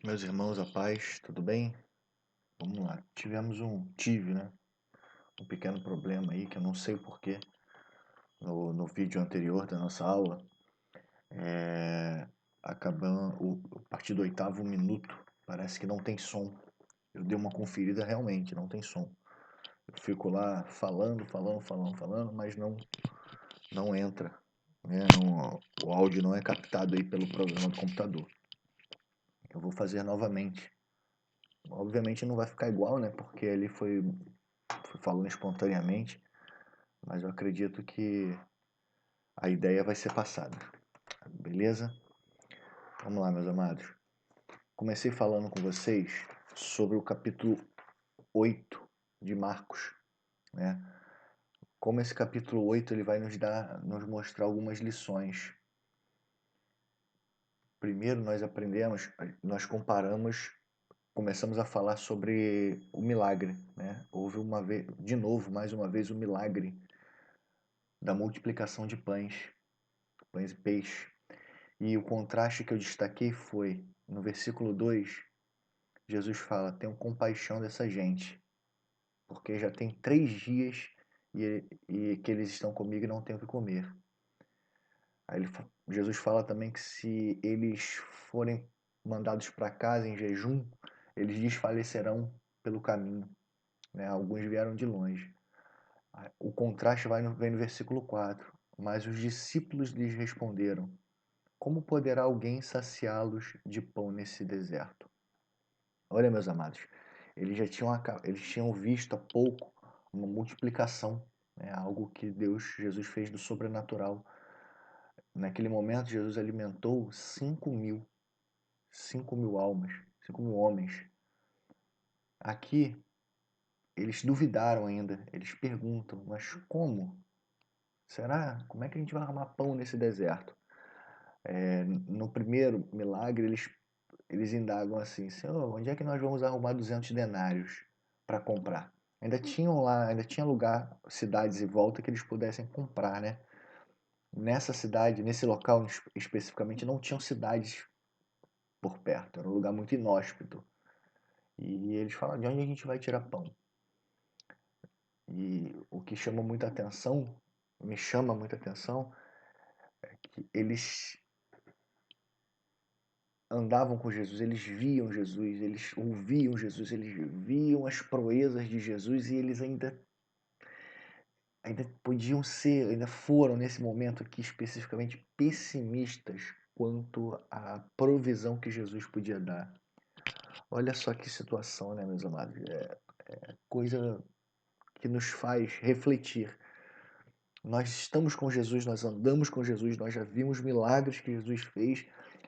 Meus irmãos, a paz, tudo bem? Vamos lá. Tive, né? Um pequeno problema aí que eu não sei o porquê. No vídeo anterior da nossa aula, é, a partir do 8º minuto, parece que não tem som. Eu dei uma conferida, realmente, não tem som. Eu fico lá falando, mas não entra, né? O áudio não é captado aí pelo programa do computador. Eu vou fazer novamente. Obviamente não vai ficar igual, né? Porque ele fui falando espontaneamente, mas eu acredito que a ideia vai ser passada. Beleza? Vamos lá, meus amados. Comecei falando com vocês sobre o capítulo 8 de Marcos, né? Como esse capítulo 8 ele vai nos mostrar algumas lições. Primeiro nós comparamos, começamos a falar sobre o milagre, né? Houve mais uma vez, o milagre da multiplicação de pães e peixes. E o contraste que eu destaquei foi, no versículo 2, Jesus fala: tenham compaixão dessa gente, porque já tem 3 dias e que eles estão comigo e não têm o que comer. Jesus fala também que se eles forem mandados para casa em jejum, eles desfalecerão pelo caminho, né? Alguns vieram de longe. O contraste vem no versículo 4. Mas os discípulos lhes responderam: como poderá alguém saciá-los de pão nesse deserto? Olha, meus amados, eles tinham visto há pouco uma multiplicação, né? Algo que Jesus fez do sobrenatural. Naquele momento, Jesus alimentou 5.000 almas, 5.000 homens. Aqui, eles duvidaram ainda, eles perguntam, mas como? Será? Como é que a gente vai arrumar pão nesse deserto? No primeiro milagre, eles indagam assim: Senhor, onde é que nós vamos arrumar 200 denários para comprar? Ainda tinha lugar, cidades em volta que eles pudessem comprar, né? Nessa cidade, nesse local especificamente, não tinham cidades por perto, era um lugar muito inóspito. E eles falam: de onde a gente vai tirar pão? E o que me chama muita atenção, é que eles andavam com Jesus, eles viam Jesus, eles ouviam Jesus, eles viam as proezas de Jesus e eles ainda foram nesse momento aqui especificamente pessimistas quanto à provisão que Jesus podia dar. Olha só que situação, né, meus amados? É coisa que nos faz refletir. Nós estamos com Jesus, nós andamos com Jesus, nós já vimos milagres que Jesus fez,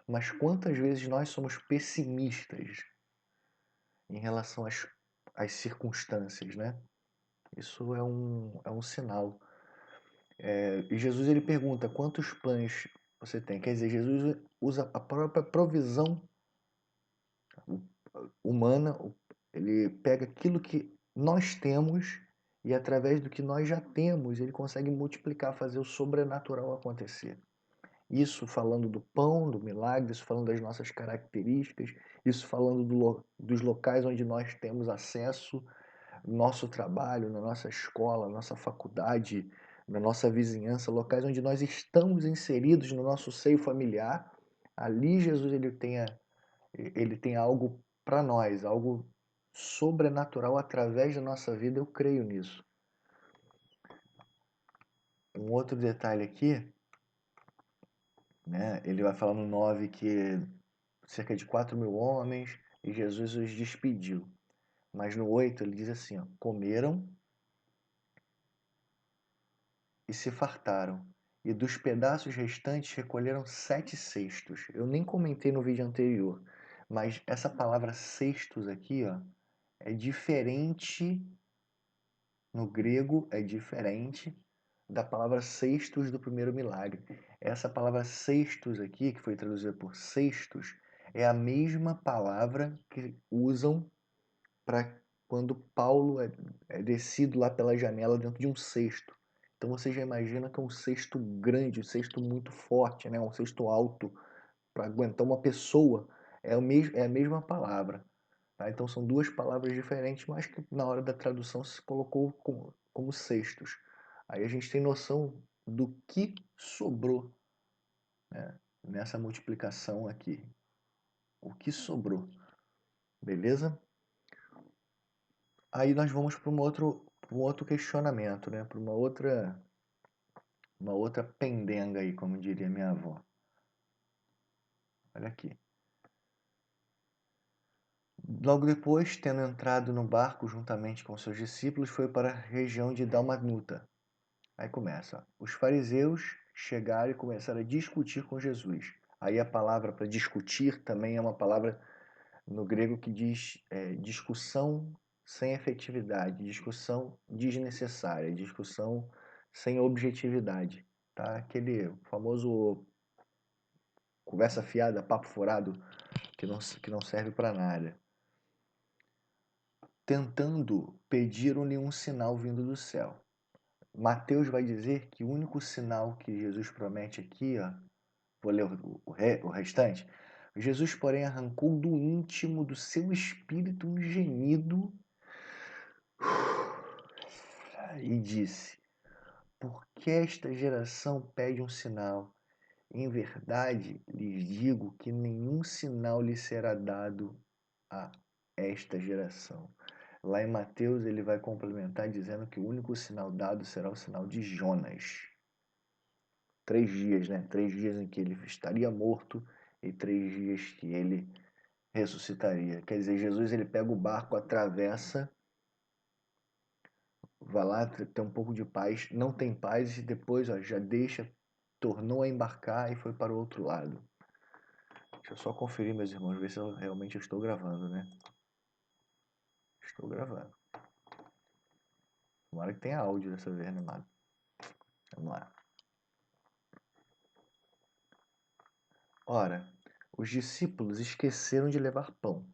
mas quantas vezes nós somos pessimistas em relação às circunstâncias, né? Isso é um sinal. E Jesus ele pergunta: quantos pães você tem? Quer dizer, Jesus usa a própria provisão humana, ele pega aquilo que nós temos e através do que nós já temos, ele consegue multiplicar, fazer o sobrenatural acontecer. Isso falando do pão, do milagre, isso falando das nossas características, isso falando dos locais onde nós temos acesso, no nosso trabalho, na nossa escola, na nossa faculdade, na nossa vizinhança, locais onde nós estamos inseridos no nosso seio familiar. Ali Jesus ele tem algo para nós, algo sobrenatural através da nossa vida, eu creio nisso. Um outro detalhe aqui, né? Ele vai falar no 9 que cerca de 4.000 homens e Jesus os despediu. Mas no 8 ele diz assim, ó, comeram e se fartaram, e dos pedaços restantes recolheram 7 cestos. Eu nem comentei no vídeo anterior, mas essa palavra cestos aqui, ó, é diferente no grego, é diferente da palavra cestos do primeiro milagre. Essa palavra cestos aqui, que foi traduzida por cestos, é a mesma palavra que usam para quando Paulo é descido lá pela janela dentro de um cesto. Então você já imagina que é um cesto grande, um cesto muito forte, né? Um cesto alto para aguentar uma pessoa. é a mesma palavra. Tá? Então são duas palavras diferentes, mas que na hora da tradução se colocou como cestos. Aí a gente tem noção do que sobrou, né, nessa multiplicação aqui. O que sobrou, beleza? Aí nós vamos para um outro questionamento, né? Para uma outra pendenga aí, como diria minha avó. Olha aqui. Logo depois, tendo entrado no barco juntamente com seus discípulos, foi para a região de Dalmanuta. Aí começa. Os fariseus chegaram e começaram a discutir com Jesus. Aí a palavra para discutir também é uma palavra no grego que diz discussão sem efetividade, discussão desnecessária, discussão sem objetividade. Tá? Aquele famoso conversa fiada, papo furado, que não serve para nada. Tentando, pediram-lhe um sinal vindo do céu. Mateus vai dizer que o único sinal que Jesus promete aqui, ó, vou ler o restante. Jesus, porém, arrancou do íntimo do seu espírito um gemido e disse: Por que esta geração pede um sinal? Em verdade, lhes digo que nenhum sinal lhe será dado a esta geração. Lá em Mateus ele vai complementar dizendo que o único sinal dado será o sinal de Jonas. 3 dias, né? 3 dias em que ele estaria morto e 3 dias que ele ressuscitaria. Quer dizer, Jesus ele pega o barco, atravessa, vai lá ter um pouco de paz, não tem paz e depois já deixa, tornou a embarcar e foi para o outro lado. Deixa eu só conferir, meus irmãos, ver se eu realmente estou gravando, né? Estou gravando. Tomara que tenha áudio dessa vez, né, mano? Vamos lá. Ora, os discípulos esqueceram de levar pão.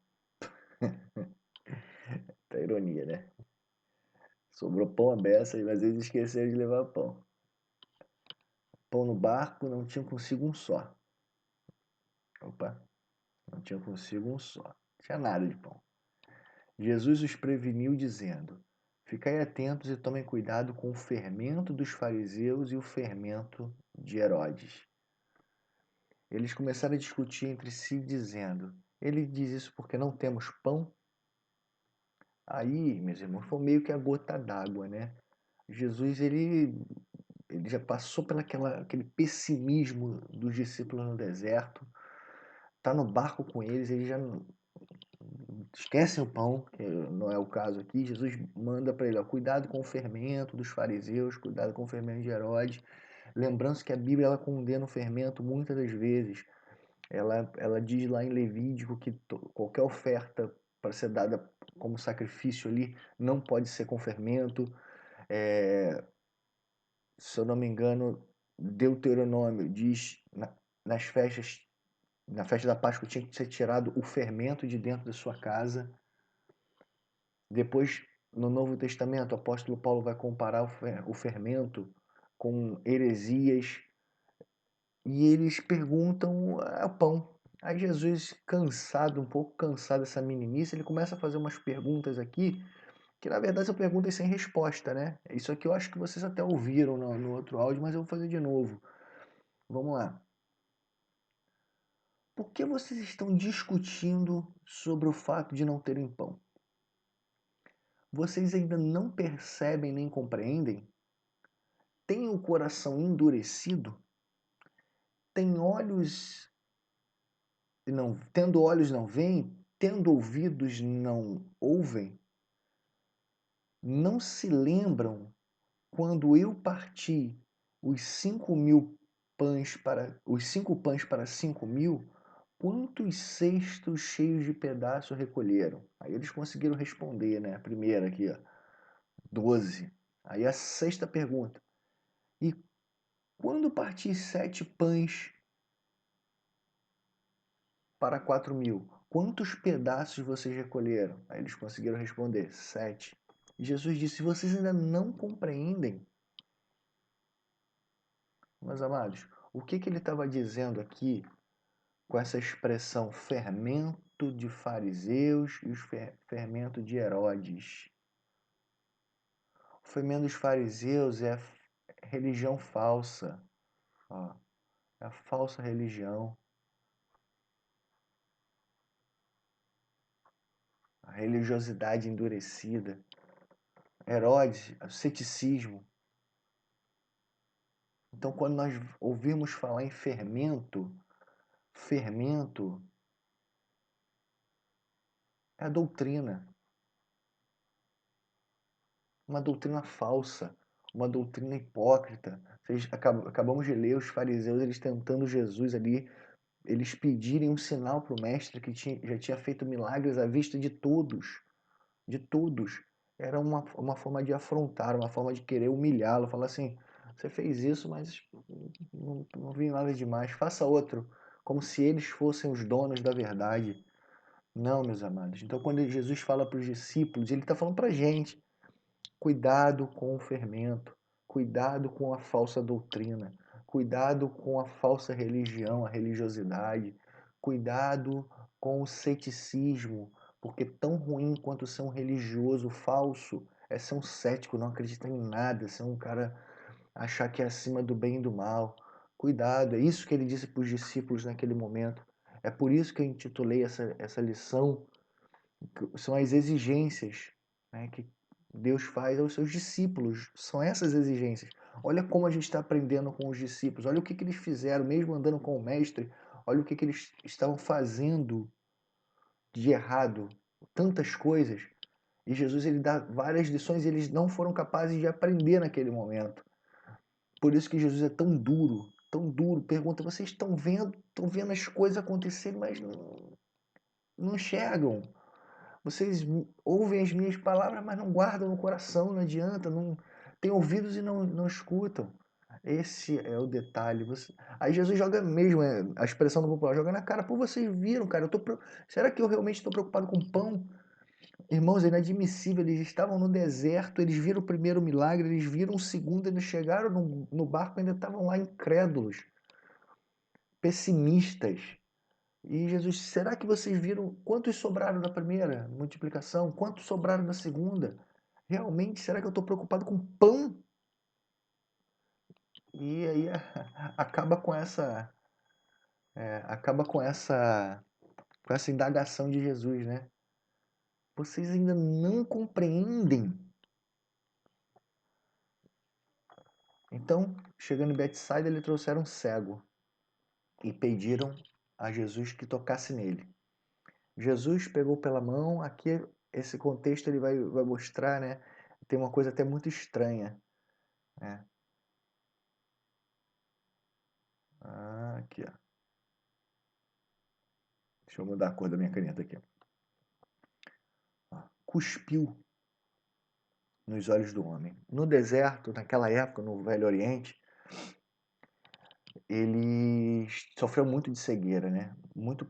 Tá ironia, né? Sobrou pão à beça, mas eles esqueceram de levar pão. Pão no barco, não tinham consigo um só. Opa, não tinham consigo um só. Não tinha nada de pão. Jesus os preveniu dizendo: Ficai atentos e tomem cuidado com o fermento dos fariseus e o fermento de Herodes. Eles começaram a discutir entre si, dizendo: Ele diz isso porque não temos pão? Aí, meus irmãos, foi meio que a gota d'água, né? Jesus, ele já passou aquele pessimismo dos discípulos no deserto, tá no barco com eles, eles já esquecem o pão, que não é o caso aqui. Jesus manda para ele, ó, cuidado com o fermento dos fariseus, cuidado com o fermento de Herodes. Lembrando que a Bíblia ela condena o fermento muitas das vezes. Ela diz lá em Levítico que qualquer oferta para ser dada como sacrifício ali não pode ser com fermento. Se eu não me engano, Deuteronômio diz nas festas, na festa da Páscoa tinha que ser tirado o fermento de dentro da sua casa. Depois, no Novo Testamento, o apóstolo Paulo vai comparar o fermento com heresias e eles perguntam pão. Aí Jesus, um pouco cansado dessa meninice, ele começa a fazer umas perguntas aqui que na verdade são perguntas sem resposta, né? Isso aqui eu acho que vocês até ouviram no outro áudio, mas eu vou fazer de novo. Vamos lá. Por que vocês estão discutindo sobre o fato de não terem pão? Vocês ainda não percebem nem compreendem? Têm o coração endurecido? Têm olhos e não, tendo olhos não veem? Tendo ouvidos não ouvem? Não se lembram quando eu parti os 5 pães para 5.000, quantos cestos cheios de pedaços recolheram? Aí eles conseguiram responder, né? A primeira aqui, ó, 12. Aí a sexta pergunta: e quando parti 7 pães para 4.000, quantos pedaços vocês recolheram? Aí eles conseguiram responder: 7. E Jesus disse: vocês ainda não compreendem? Meus amados, o que ele estava dizendo aqui com essa expressão fermento de fariseus e os fermento de Herodes. O fermento dos fariseus é a religião falsa, ó, é a falsa religião, a religiosidade endurecida. Herodes, o ceticismo. Então, quando nós ouvimos falar em fermento, fermento é a doutrina, uma doutrina falsa, uma doutrina hipócrita. Acabamos de ler os fariseus, eles tentando Jesus ali, eles pedirem um sinal para o mestre que já tinha feito milagres à vista de todos, de todos. Era uma forma de afrontar, uma forma de querer humilhá-lo, falar assim, você fez isso, mas não vi nada demais, faça outro, como se eles fossem os donos da verdade. Não, meus amados. Então, quando Jesus fala para os discípulos, ele está falando para a gente, cuidado com o fermento, cuidado com a falsa doutrina, cuidado com a falsa religião, a religiosidade, cuidado com o ceticismo, porque tão ruim quanto ser um religioso falso é ser um cético, não acreditar em nada, ser um cara achar que é acima do bem e do mal. Cuidado, é isso que ele disse para os discípulos naquele momento. É por isso que eu intitulei essa lição, que são as exigências, né, que Deus faz aos seus discípulos. São essas exigências. Olha como a gente está aprendendo com os discípulos. Olha o que eles fizeram, mesmo andando com o mestre. Olha o que eles estavam fazendo de errado. Tantas coisas. E Jesus ele dá várias lições e eles não foram capazes de aprender naquele momento. Por isso que Jesus é tão duro, tão duro. Pergunta, vocês estão vendo as coisas acontecerem, mas não enxergam. Vocês ouvem as minhas palavras, mas não guardam no coração, não adianta, não tem ouvidos e não escutam. Esse é o detalhe. Aí Jesus joga mesmo, a expressão do popular, joga na cara. Pô, vocês viram, cara, será que eu realmente estou preocupado com pão? Irmãos, é inadmissível, eles estavam no deserto, eles viram o primeiro milagre, eles viram o segundo, eles chegaram no barco, ainda estavam lá incrédulos, pessimistas. E Jesus, será que vocês viram quantos sobraram da primeira multiplicação? Quantos sobraram da segunda? Realmente, será que eu estou preocupado com pão? E aí acaba com acaba com essa indagação de Jesus, né? Vocês ainda não compreendem. Então, chegando em Betsaida, eles trouxeram um cego e pediram a Jesus que tocasse nele. Jesus pegou pela mão, aqui esse contexto ele vai mostrar, né? Tem uma coisa até muito estranha, né? Aqui, ó. Deixa eu mudar a cor da minha caneta aqui. Ó, cuspiu nos olhos do homem. No deserto, naquela época, no Velho Oriente, ele sofreu muito de cegueira, né? Muito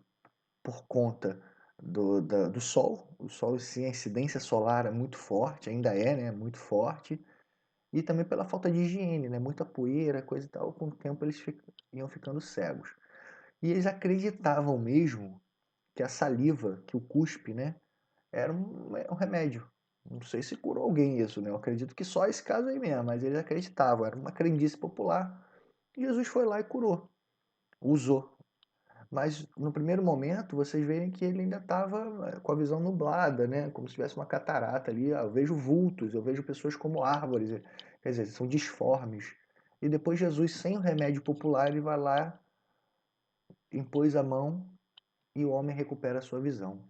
por conta do sol. O sol, sim, a incidência solar é muito forte, ainda é, né? Muito forte. E também pela falta de higiene, né? Muita poeira, coisa e tal. Com o tempo eles iam ficando cegos. E eles acreditavam mesmo que a saliva, que o cuspe, né? Era um remédio. Não sei se curou alguém isso, né? Eu acredito que só esse caso aí mesmo, mas eles acreditavam, era uma crendice popular. E Jesus foi lá e curou, usou. Mas no primeiro momento vocês veem que ele ainda estava com a visão nublada, né? Como se tivesse uma catarata ali. Eu vejo vultos, eu vejo pessoas como árvores, quer dizer, são disformes. E depois Jesus, sem o remédio popular, ele vai lá, impôs a mão e o homem recupera a sua visão.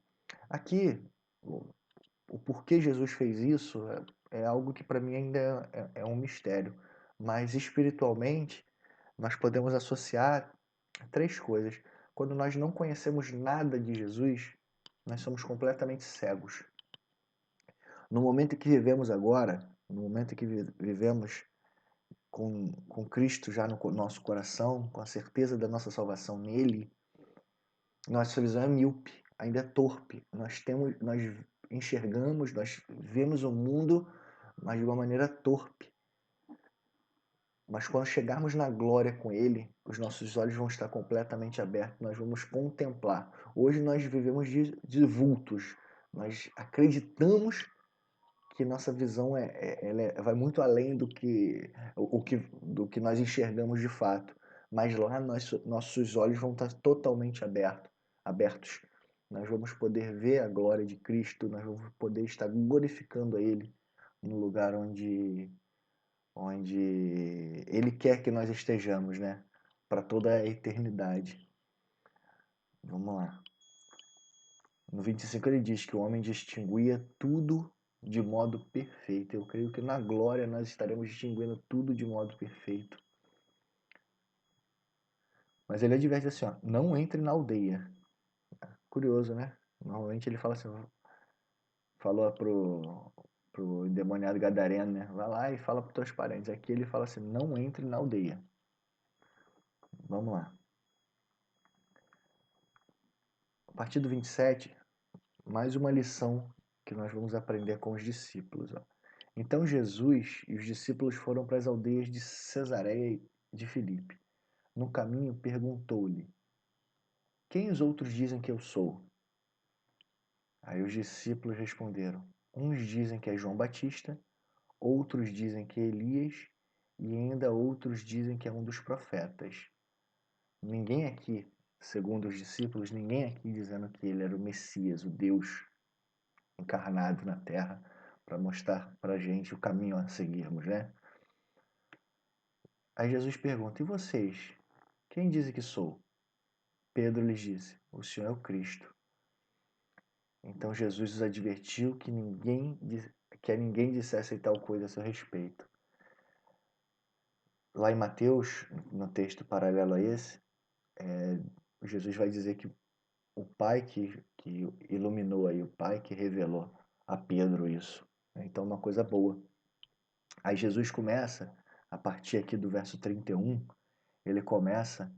Aqui, o porquê Jesus fez isso é algo que para mim ainda é um mistério. Mas espiritualmente, nós podemos associar três coisas. Quando nós não conhecemos nada de Jesus, nós somos completamente cegos. No momento em que vivemos agora, no momento em que vivemos com Cristo já no nosso coração, com a certeza da nossa salvação nele, nossa visão é míope, ainda é torpe. Nós enxergamos, nós vemos o mundo, mas de uma maneira torpe. Mas quando chegarmos na glória com Ele, os nossos olhos vão estar completamente abertos, nós vamos contemplar. Hoje nós vivemos de vultos, nós acreditamos que nossa visão vai muito além do que nós enxergamos de fato. Mas lá nossos olhos vão estar totalmente abertos. Nós vamos poder ver a glória de Cristo, nós vamos poder estar glorificando a Ele no lugar onde Ele quer que nós estejamos, né? Para toda a eternidade. Vamos lá. No 25 ele diz que o homem distinguia tudo de modo perfeito. Eu creio que na glória nós estaremos distinguindo tudo de modo perfeito. Mas ele adverte assim, ó, não entre na aldeia. Curioso, né? Normalmente ele fala assim, falou pro endemoniado gadareno, né? Vai lá e fala pros teus parentes. Aqui ele fala assim, não entre na aldeia. Vamos lá. A partir do 27, mais uma lição que nós vamos aprender com os discípulos. Ó. Então Jesus e os discípulos foram para as aldeias de Cesareia de Filipe. No caminho perguntou-lhe: Quem os outros dizem que eu sou? Aí os discípulos responderam: Uns dizem que é João Batista, outros dizem que é Elias, e ainda outros dizem que é um dos profetas. Ninguém aqui, segundo os discípulos, ninguém aqui dizendo que ele era o Messias, o Deus encarnado na Terra, para mostrar para a gente o caminho a seguirmos, né? Aí Jesus pergunta: E vocês? Quem dizem que sou? Pedro lhes disse: O Senhor é o Cristo. Então Jesus os advertiu que a ninguém dissesse tal coisa a seu respeito. Lá em Mateus, no texto paralelo a esse, Jesus vai dizer que o Pai que iluminou aí, o Pai que revelou a Pedro isso. Então, uma coisa boa. Aí Jesus começa, a partir aqui do verso 31, ele começa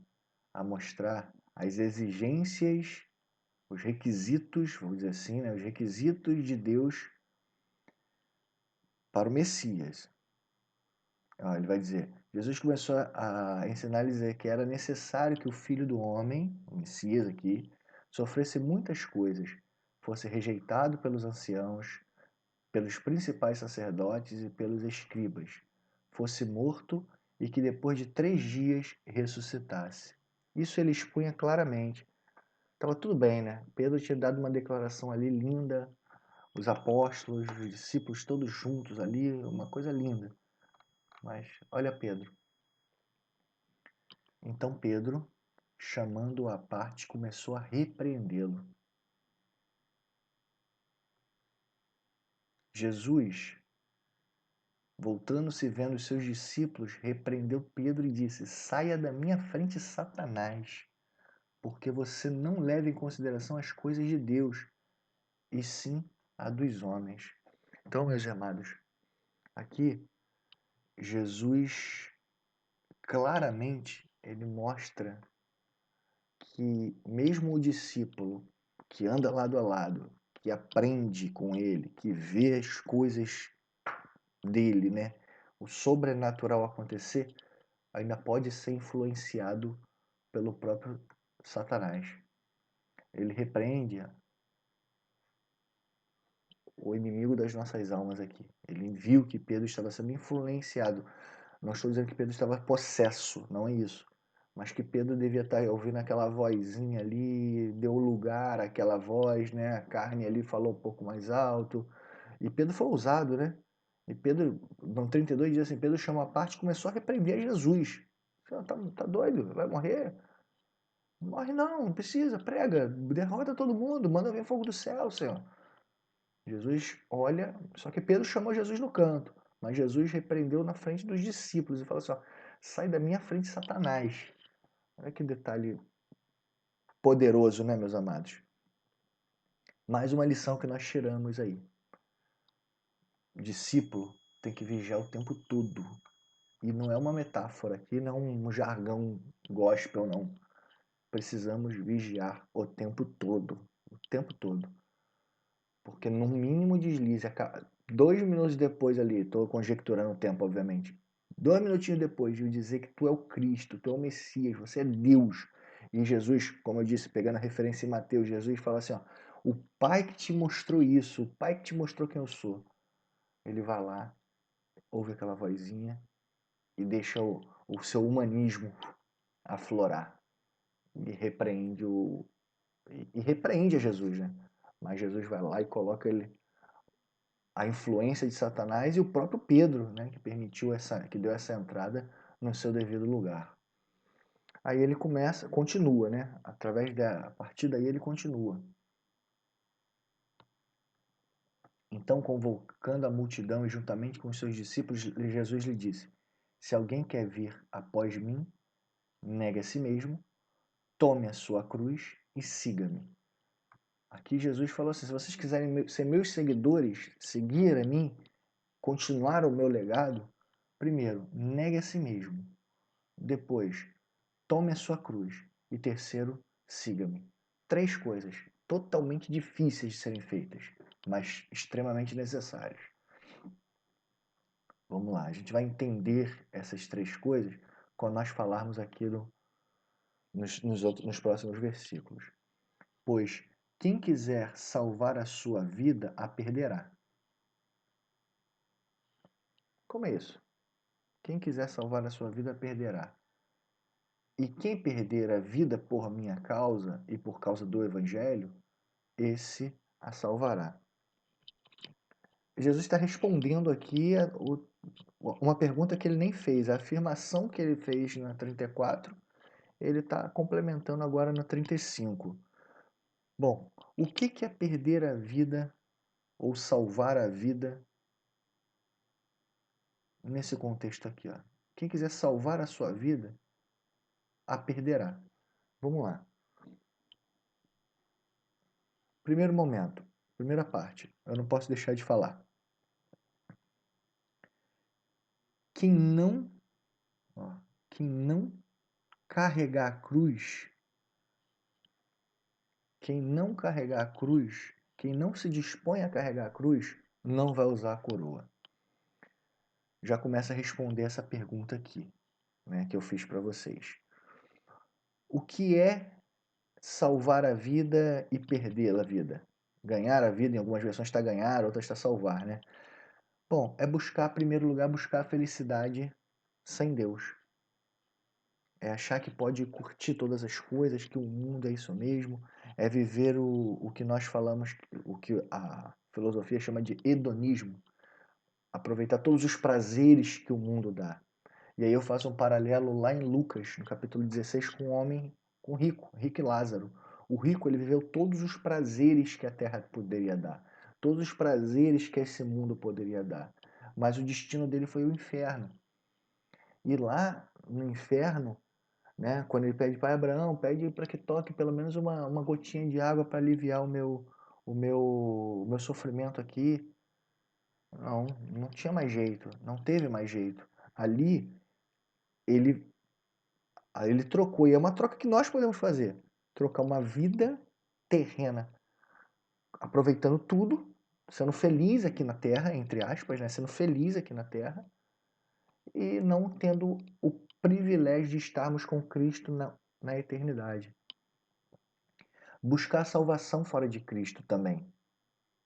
a mostrar as exigências, os requisitos, vamos dizer assim, né, os requisitos de Deus para o Messias. Ele vai dizer, Jesus começou a ensinar a dizer que era necessário que o Filho do Homem, o Messias aqui, sofresse muitas coisas, fosse rejeitado pelos anciãos, pelos principais sacerdotes e pelos escribas, fosse morto e que depois de 3 dias ressuscitasse. Isso ele expunha claramente. Estava tudo bem, né? Pedro tinha dado uma declaração ali linda, os apóstolos, os discípulos todos juntos ali, uma coisa linda. Mas olha Pedro. Então Pedro, chamando-o à parte, começou a repreendê-lo. Jesus, voltando-se e vendo os seus discípulos, repreendeu Pedro e disse: Saia da minha frente, Satanás, porque você não leva em consideração as coisas de Deus, e sim a dos homens. Então, meus amados, aqui Jesus claramente ele mostra que mesmo o discípulo que anda lado a lado, que aprende com ele, que vê as coisas dele, né, o sobrenatural acontecer, ainda pode ser influenciado pelo próprio Satanás. Ele repreende o inimigo das nossas almas aqui. Ele viu que Pedro estava sendo influenciado. Não estou dizendo que Pedro estava possesso, não é isso. Mas que Pedro devia estar ouvindo aquela vozinha ali, deu lugar àquela voz, né? A carne ali falou um pouco mais alto. E Pedro foi ousado, né? E Pedro, no 32 diz assim, Pedro chamou a parte e começou a repreender Jesus. Senhor, tá doido? Vai morrer? Não morre não precisa, prega, derrota todo mundo, manda vir fogo do céu, Senhor. Jesus olha, só que Pedro chamou Jesus no canto, mas Jesus repreendeu na frente dos discípulos e falou assim: ó, sai da minha frente, Satanás. Olha que detalhe poderoso, né, meus amados? Mais uma lição que nós tiramos aí. O discípulo tem que vigiar o tempo todo. E não é uma metáfora aqui, não é um jargão gospel, não. Precisamos vigiar o tempo todo. O tempo todo. Porque no mínimo deslize, 2 minutos depois ali, estou conjecturando o tempo, obviamente. 2 minutinhos depois de eu dizer que tu é o Cristo, tu é o Messias, você é Deus. E Jesus, como eu disse, pegando a referência em Mateus, Jesus fala assim, ó, o Pai que te mostrou isso, o Pai que te mostrou quem eu sou. Ele vai lá, ouve aquela vozinha e deixa o seu humanismo aflorar. E repreende a Jesus, né? Mas Jesus vai lá e coloca ele a influência de Satanás e o próprio Pedro, né, que que deu essa entrada no seu devido lugar. Aí ele continua, né? A partir daí ele continua. Então, convocando a multidão e juntamente com os seus discípulos, Jesus lhe disse: Se alguém quer vir após mim, negue a si mesmo, tome a sua cruz e siga-me. Aqui Jesus falou assim: se vocês quiserem ser meus seguidores, seguir a mim, continuar o meu legado, primeiro, negue a si mesmo. Depois, tome a sua cruz. E terceiro, siga-me. 3 coisas totalmente difíceis de serem feitas, mas extremamente necessárias. Vamos lá, a gente vai entender essas 3 coisas quando nós falarmos aquilo nos próximos versículos. Pois quem quiser salvar a sua vida, a perderá. Como é isso? Quem quiser salvar a sua vida, a perderá. E quem perder a vida por minha causa e por causa do Evangelho, esse a salvará. Jesus está respondendo aqui uma pergunta que ele nem fez. A afirmação que ele fez na 34, ele está complementando agora na 35. Bom, o que é perder a vida ou salvar a vida nesse contexto aqui? Ó? Quem quiser salvar a sua vida, a perderá. Vamos lá. Primeiro momento, primeira parte, eu não posso deixar de falar. Quem não, ó, quem não carregar a cruz, quem não carregar a cruz, quem não se dispõe a carregar a cruz, não vai usar a coroa. Já começa a responder essa pergunta aqui, né, que eu fiz para vocês. O que é salvar a vida e perder a vida? Ganhar a vida, em algumas versões está ganhar, outras está salvar, né? Bom, é buscar, em primeiro lugar, buscar a felicidade sem Deus. É achar que pode curtir todas as coisas, que o mundo é isso mesmo. É viver o que nós falamos, o que a filosofia chama de hedonismo. Aproveitar todos os prazeres que o mundo dá. E aí eu faço um paralelo lá em Lucas, no capítulo 16, com um homem, com rico e Lázaro. O rico, ele viveu todos os prazeres que a terra poderia dar. Todos os prazeres que esse mundo poderia dar. Mas o destino dele foi o inferno. E lá no inferno, né, quando ele pede para Abraão, pede para que toque pelo menos uma gotinha de água para aliviar o meu sofrimento aqui. Não, não tinha mais jeito, não teve mais jeito. Ali ele, ele trocou, e é uma troca que nós podemos fazer. Trocar uma vida terrena, aproveitando tudo, sendo feliz aqui na Terra, entre aspas, né, sendo feliz aqui na Terra, e não tendo o privilégio de estarmos com Cristo na eternidade. Buscar salvação fora de Cristo também.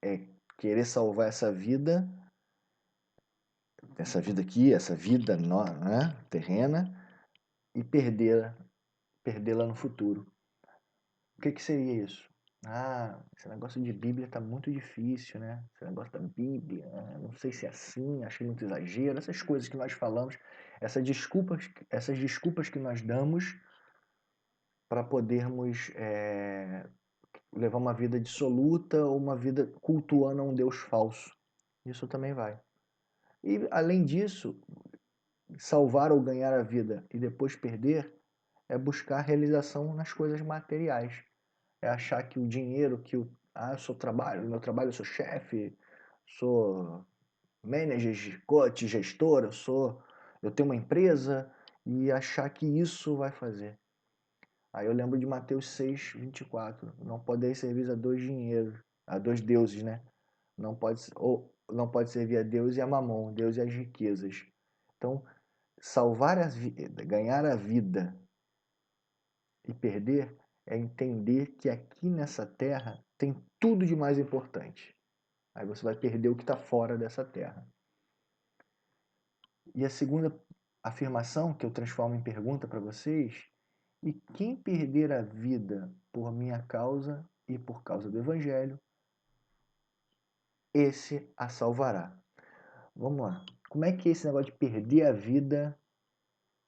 É querer salvar essa vida aqui, essa vida, né, terrena, e perdê-la no futuro. O que seria isso? Ah, esse negócio de Bíblia tá muito difícil, né? Esse negócio da Bíblia, não sei se é assim, achei muito exagero, essas coisas que nós falamos, essas desculpas que nós damos para podermos levar uma vida dissoluta ou uma vida cultuando a um Deus falso. Isso também vai. E, além disso, salvar ou ganhar a vida e depois perder é buscar realização nas coisas materiais. É achar que o dinheiro, eu sou trabalho, no meu trabalho eu sou chefe, sou manager, coach, gestor, eu tenho uma empresa, e achar que isso vai fazer. Aí eu lembro de Mateus 6:24. Não podeis servir a dois deuses, né? Não pode servir a Deus e a Mamon, Deus e as riquezas. Então, ganhar a vida e perder é entender que aqui nessa terra tem tudo de mais importante. Aí você vai perder o que está fora dessa terra. E a segunda afirmação que eu transformo em pergunta para vocês: e quem perder a vida por minha causa e por causa do Evangelho, esse a salvará. Vamos lá. Como é que é esse negócio de perder a vida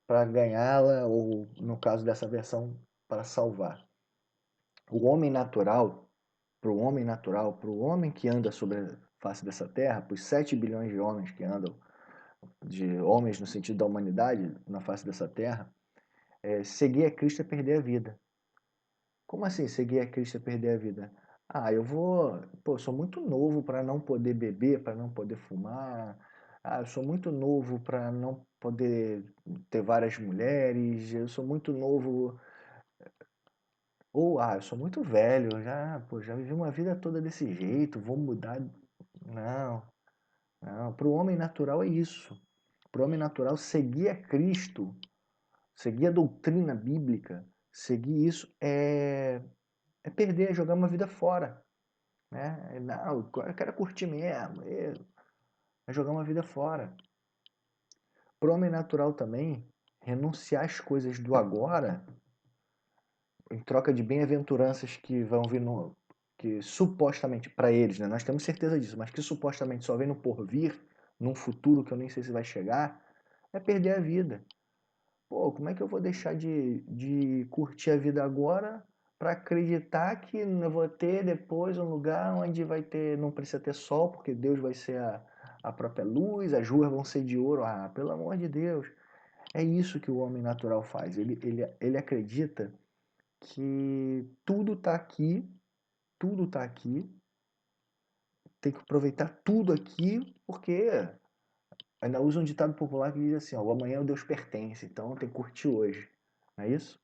para ganhá-la, ou no caso dessa versão, para salvar? O homem natural, para o homem que anda sobre a face dessa terra, para os 7 bilhões de homens que andam, de homens no sentido da humanidade na face dessa terra, seguir a Cristo é perder a vida. Como assim seguir a Cristo é perder a vida? Ah, eu sou muito novo para não poder beber, para não poder fumar. Ah, eu sou muito novo para não poder ter várias mulheres. Eu sou muito novo. Ou, eu sou muito velho, já vivi uma vida toda desse jeito, vou mudar. Não, não. Para o homem natural é isso. Para o homem natural, seguir a Cristo, seguir a doutrina bíblica, seguir isso é perder, é jogar uma vida fora. Né? Não, eu quero curtir mesmo, é jogar uma vida fora. Para o homem natural também, renunciar às coisas do agora em troca de bem-aventuranças que vão vir que supostamente, para eles, né? Nós temos certeza disso, mas que supostamente só vem no porvir, num futuro que eu nem sei se vai chegar, é perder a vida. Pô, como é que eu vou deixar de curtir a vida agora para acreditar que eu vou ter depois um lugar onde vai ter, não precisa ter sol, porque Deus vai ser a própria luz, as ruas vão ser de ouro. Ah, pelo amor de Deus. É isso que o homem natural faz. Ele acredita que tudo tá aqui, tem que aproveitar tudo aqui, porque ainda usa um ditado popular que diz assim, ó, o amanhã o Deus pertence, então tem que curtir hoje. Não é isso?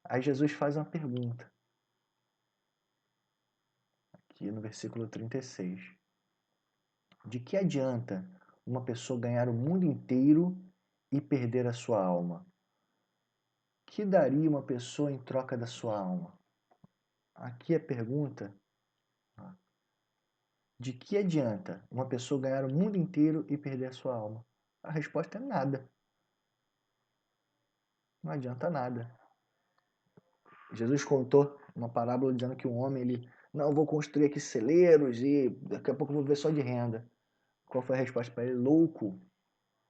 Aí Jesus faz uma pergunta, aqui no versículo 36. De que adianta uma pessoa ganhar o mundo inteiro e perder a sua alma? Que daria uma pessoa em troca da sua alma? Aqui a pergunta, de que adianta uma pessoa ganhar o mundo inteiro e perder a sua alma? A resposta é nada. Não adianta nada. Jesus contou uma parábola dizendo que um homem, não, vou construir aqui celeiros e daqui a pouco eu vou ver só de renda. Qual foi a resposta para ele? Louco,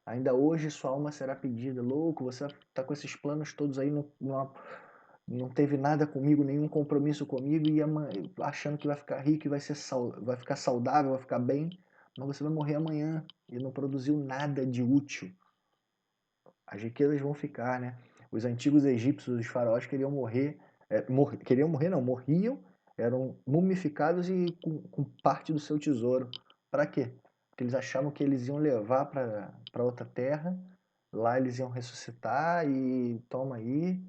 ainda hoje sua alma será pedida. Louco, você está com esses planos todos aí, não teve nada comigo, nenhum compromisso comigo, e achando que vai ficar rico, e vai ficar saudável, vai ficar bem, mas você vai morrer amanhã e não produziu nada de útil. As riquezas vão ficar, né? Os antigos egípcios, os faraós, queriam morrer, queriam morrer não, morriam, eram mumificados e com parte do seu tesouro. Para quê? Porque eles achavam que eles iam levar para outra terra, lá eles iam ressuscitar e toma aí,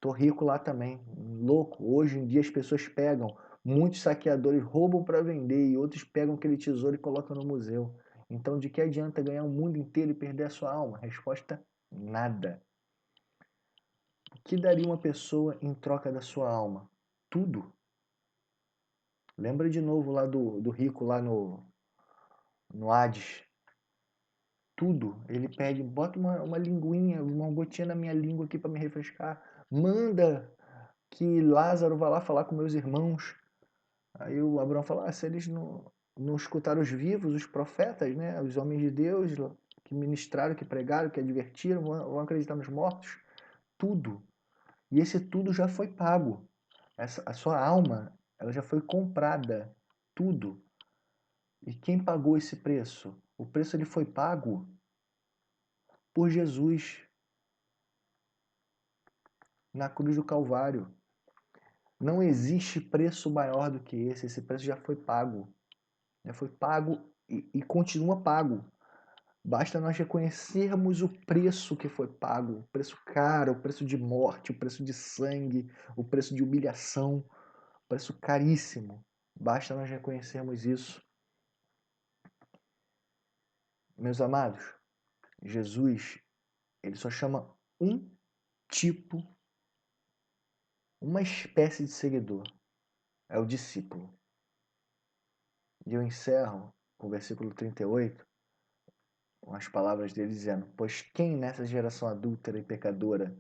tô rico lá também. Louco, hoje em dia as pessoas pegam, muitos saqueadores roubam para vender e outros pegam aquele tesouro e colocam no museu. Então, de que adianta ganhar o mundo inteiro e perder a sua alma? Resposta: nada. O que daria uma pessoa em troca da sua alma? Tudo. Lembra de novo lá do rico lá no Hades. Tudo. Ele pede, bota uma linguinha, uma gotinha na minha língua aqui para me refrescar. Manda que Lázaro vá lá falar com meus irmãos. Aí o Abraão fala, se eles não escutaram os vivos, os profetas, né, os homens de Deus que ministraram, que pregaram, que advertiram, vão acreditar nos mortos. Tudo. E esse tudo já foi pago. A sua alma, ela já foi comprada. Tudo. E quem pagou esse preço? O preço ele foi pago por Jesus na cruz do Calvário. Não existe preço maior do que esse. Esse preço já foi pago. Já foi pago e continua pago. Basta nós reconhecermos o preço que foi pago, o preço caro, o preço de morte, o preço de sangue, o preço de humilhação, o preço caríssimo. Basta nós reconhecermos isso. Meus amados, Jesus, ele só chama um tipo, uma espécie de seguidor. É o discípulo. E eu encerro com o versículo 38, com as palavras dele dizendo: Pois quem nessa geração adúltera e pecadora,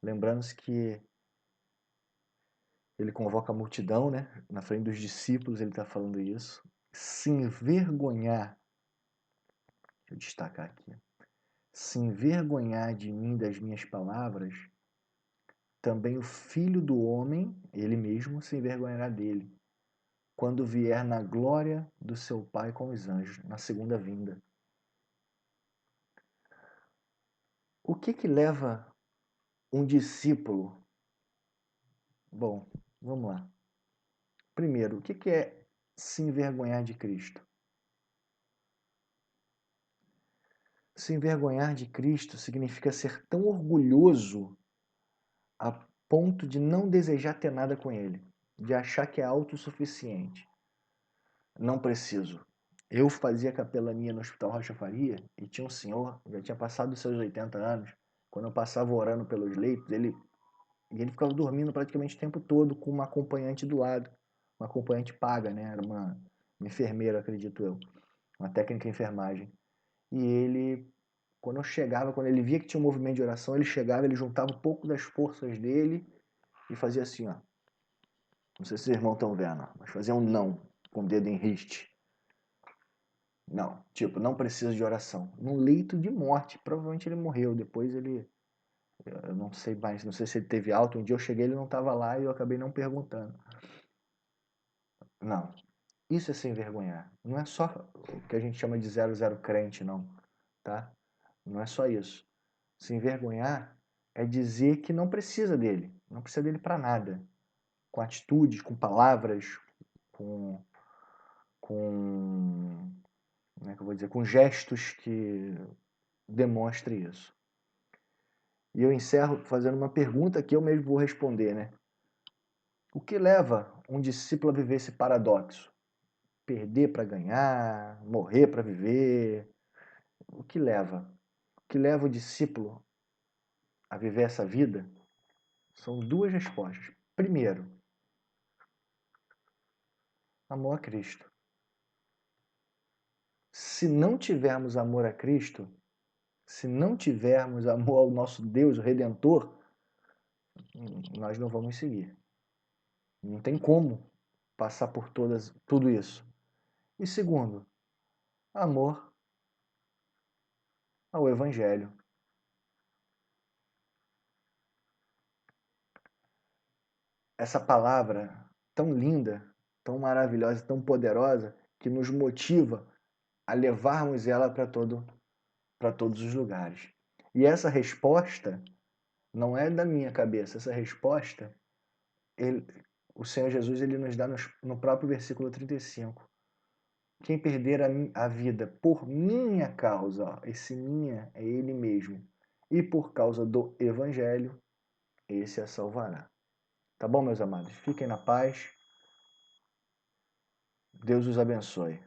lembrando-se que ele convoca a multidão, né? Na frente dos discípulos ele está falando isso, se envergonhar, deixa eu destacar aqui, se envergonhar de mim, das minhas palavras, também o Filho do Homem, ele mesmo, se envergonhará dele, quando vier na glória do seu Pai com os anjos, na segunda vinda. O que leva um discípulo? Bom, vamos lá. Primeiro, o que é se envergonhar de Cristo? Se envergonhar de Cristo significa ser tão orgulhoso a ponto de não desejar ter nada com Ele, de achar que é autossuficiente. Não preciso. Eu fazia capelania no Hospital Rocha Faria e tinha um senhor, já tinha passado os seus 80 anos, quando eu passava orando pelos leitos, ele ficava dormindo praticamente o tempo todo com uma acompanhante do lado, uma acompanhante paga, né? Era uma enfermeira, acredito eu, uma técnica de enfermagem. E ele, quando eu chegava, quando ele via que tinha um movimento de oração, ele chegava, ele juntava um pouco das forças dele e fazia assim, ó. Não sei se os irmãos estão vendo, mas fazia um não, com o dedo em riste. Não, tipo, não precisa de oração. Num leito de morte, provavelmente ele morreu. Depois ele, eu não sei mais, não sei se ele teve alta. Um dia eu cheguei, ele não estava lá e eu acabei não perguntando. Não, isso é se envergonhar. Não é só o que a gente chama de 00 crente, não, tá? Não é só isso. Se envergonhar é dizer que não precisa dele, não precisa dele para nada. Com atitudes, com palavras, com, com, como é que eu vou dizer, com gestos que demonstre isso. E eu encerro fazendo uma pergunta que eu mesmo vou responder, né? O que leva um discípulo a viver esse paradoxo? Perder para ganhar, morrer para viver? O que leva? O que leva o discípulo a viver essa vida? São duas respostas. Primeiro, amor a Cristo. Se não tivermos amor a Cristo, se não tivermos amor ao nosso Deus, o Redentor, nós não vamos seguir. Não tem como passar por tudo isso. E segundo, amor ao Evangelho. Essa palavra tão linda, tão maravilhosa, tão poderosa, que nos motiva a levarmos ela para todos os lugares. E essa resposta não é da minha cabeça, essa resposta ele, o Senhor Jesus ele nos dá no próprio versículo 35. Quem perder a vida por minha causa, ó, esse minha é ele mesmo, e por causa do Evangelho, esse a salvará. Tá bom, meus amados? Fiquem na paz. Deus os abençoe.